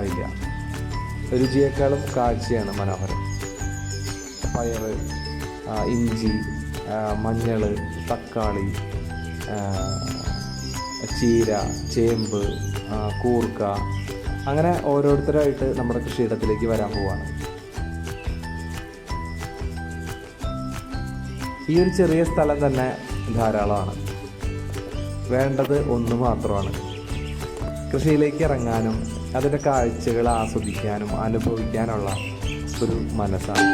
ഇല്ല. രുചിയേക്കാളും കാഴ്ചയാണ് മനോഹരം. പയർ, ഇഞ്ചി, മഞ്ഞൾ, തക്കാളി, ചീര, ചേമ്പ്, കൂർക്ക, അങ്ങനെ ഓരോരുത്തരായിട്ട് നമ്മുടെ കൃഷിയിടത്തിലേക്ക് വരാൻ പോവാണ്. ഈ ഒരു ചെറിയ സ്ഥലം തന്നെ ധാരാളമാണ്. വേണ്ടത് ഒന്ന് മാത്രമാണ്: കൃഷിയിലേക്ക് ഇറങ്ങാനും അതിൻ്റെ കാഴ്ചകൾ ആസ്വദിക്കാനും അനുഭവിക്കാനുള്ള ഒരു മനസ്സാണ്.